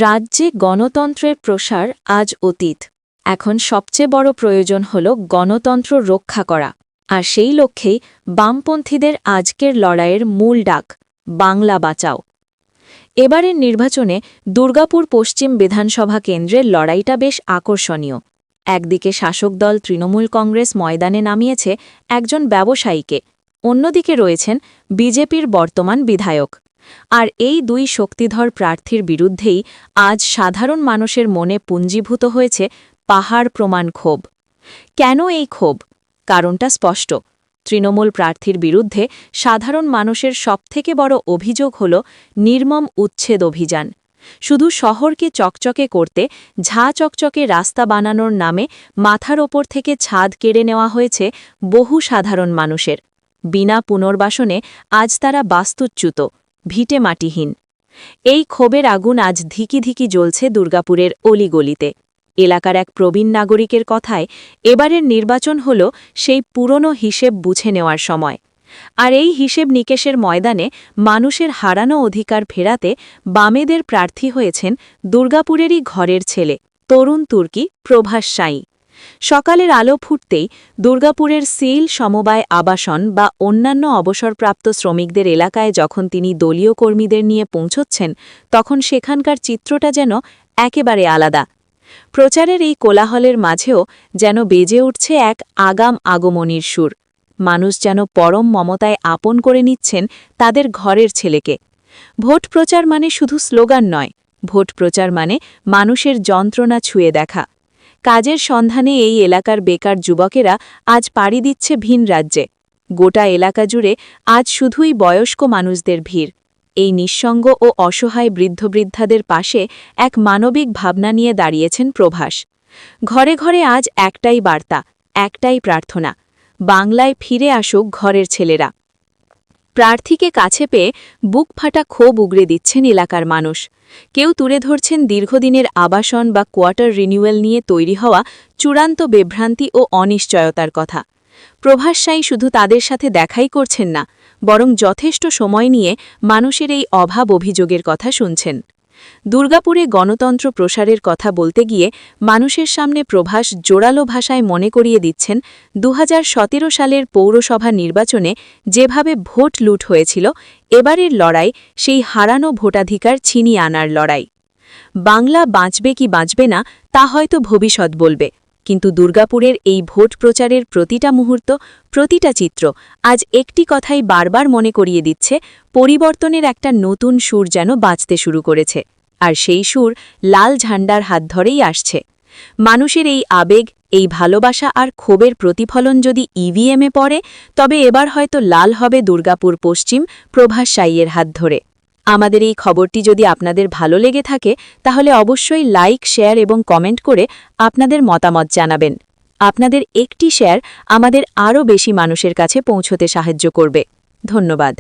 রাজ্যে গণতন্ত্রের প্রসার আজ অতীত। এখন সবচেয়ে বড় প্রয়োজন হল গণতন্ত্র রক্ষা করা, আর সেই লক্ষ্যেই বামপন্থীদের আজকের লড়াইয়ের মূল ডাক, বাংলা বাঁচাও। এবারের নির্বাচনে দুর্গাপুর পশ্চিম বিধানসভা কেন্দ্রের লড়াইটা বেশ আকর্ষণীয়। একদিকে শাসক দল তৃণমূল কংগ্রেস ময়দানে নামিয়েছে একজন ব্যবসায়ীকে, অন্যদিকে রয়েছেন বিজেপির বর্তমান বিধায়ক। আর এই দুই শক্তিধর প্রার্থীর বিরুদ্ধেই আজ সাধারণ মানুষের মনে পুঞ্জীভূত হয়েছে পাহাড় প্রমাণ ক্ষোভ। কেন এই ক্ষোভ? কারণটা স্পষ্ট। তৃণমূল প্রার্থীর বিরুদ্ধে সাধারণ মানুষের সবথেকে বড় অভিযোগ হল নির্মম উচ্ছেদ অভিযান। শুধু শহরকে চকচকে করতে ঝাঁ চকচকে রাস্তা বানানোর নামে মাথার ওপর থেকে ছাদ কেড়ে নেওয়া হয়েছে বহু সাধারণ মানুষের। বিনা পুনর্বাসনে আজ তারা বাস্তুচ্যুত, ভিটে মাটিহীন। এই ক্ষোভের আগুন আজ ধিকি ধিকি জ্বলছে দুর্গাপুরের অলিগলিতে। এলাকার এক প্রবীণ নাগরিকের কথায় এবারের নির্বাচন হল সেই পুরনো হিসেব বুঝে নেওয়ার সময়। আর এই হিসেব নিকেশের ময়দানে মানুষের হারানো অধিকার ফেরাতে বামেদের প্রার্থী হয়েছেন দুর্গাপুরেরই ঘরের ছেলে, তরুণ তুর্কি প্রভাস সাঁই। সকালের আলো ফুটতেই দুর্গাপুরের সিল সমবায় আবাসন বা অন্যান্য অবসরপ্রাপ্ত শ্রমিকদের এলাকায় যখন তিনি দলীয় কর্মীদের নিয়ে পৌঁছচ্ছেন, তখন সেখানকার চিত্রটা যেন একেবারে আলাদা। প্রচারের এই কোলাহলের মাঝেও যেন বেজে উঠছে এক আগাম আগমনীর সুর। মানুষ যেন পরম মমতায় আপন করে নিচ্ছেন তাদের ঘরের ছেলেকে। ভোট প্রচার মানে শুধু স্লোগান নয়, ভোট প্রচার মানে মানুষের যন্ত্রণা ছুঁয়ে দেখা। কাজের সন্ধানে এই এলাকার বেকার যুবকেরা আজ পাড়ি দিচ্ছে ভিন রাজ্যে। গোটা এলাকা জুড়ে আজ শুধুই বয়স্ক মানুষদের ভিড়। এই নিঃসঙ্গ ও অসহায় বৃদ্ধবৃদ্ধাদের পাশে এক মানবিক ভাবনা নিয়ে দাঁড়িয়েছেন প্রভাস। ঘরে ঘরে আজ একটাই বার্তা, একটাই প্রার্থনা, বাংলায় ফিরে আসুক ঘরের ছেলেরা। প্রার্থীকে কাছে পেয়ে বুক ফাটা ক্ষোভ উগরে দিচ্ছেন এলাকার মানুষ। কেউ তুলে ধরছেন দীর্ঘদিনের আবাসন বা কোয়ার্টার রিনিউয়াল নিয়ে তৈরি হওয়া চূড়ান্ত বিভ্রান্তি ও অনিশ্চয়তার কথা। প্রভাস সাঁই শুধু তাদের সাথে দেখাই করছেন না, বরং যথেষ্ট সময় নিয়ে মানুষের এই অভাব অভিযোগের কথা শুনছেন। দুর্গাপুরে গণতন্ত্র প্রসারের কথা বলতে গিয়ে মানুষের সামনে প্রভাস জোরালো ভাষায় মনে করিয়ে দিচ্ছেন ২০১৭ সালের পৌরসভা নির্বাচনে যেভাবে ভোট লুট হয়েছিল, এবারের লড়াই সেই হারানো ভোটাধিকার ছিনিয়ে আনার লড়াই। বাংলা বাঁচবে কি বাঁচবে না তা হয়তো ভবিষ্যৎ বলবে, কিন্তু দুর্গাপুরের এই ভোট প্রচারের প্রতিটা মুহূর্ত, প্রতিটা চিত্র আজ একটি কথাই বারবার মনে করিয়ে দিচ্ছে, পরিবর্তনের একটা নতুন সুর যেন বাজতে শুরু করেছে। আর সেই সুর লাল ঝান্ডার হাত ধরেই আসছে। মানুষের এই আবেগ, এই ভালোবাসা আর ক্ষোভের প্রতিফলন যদি ইভিএমে পড়ে, তবে এবার হয়তো লাল হবে দুর্গাপুর পশ্চিম প্রভাস সাঁইয়ের হাত ধরে। আমাদের এই খবরটি যদি আপনাদের ভালো লেগে থাকে, তাহলে অবশ্যই লাইক, শেয়ার এবং কমেন্ট করে আপনাদের মতামত জানাবেন। আপনাদের একটি শেয়ার আমাদের আরও বেশি মানুষের কাছে পৌঁছতে সাহায্য করবে। ধন্যবাদ।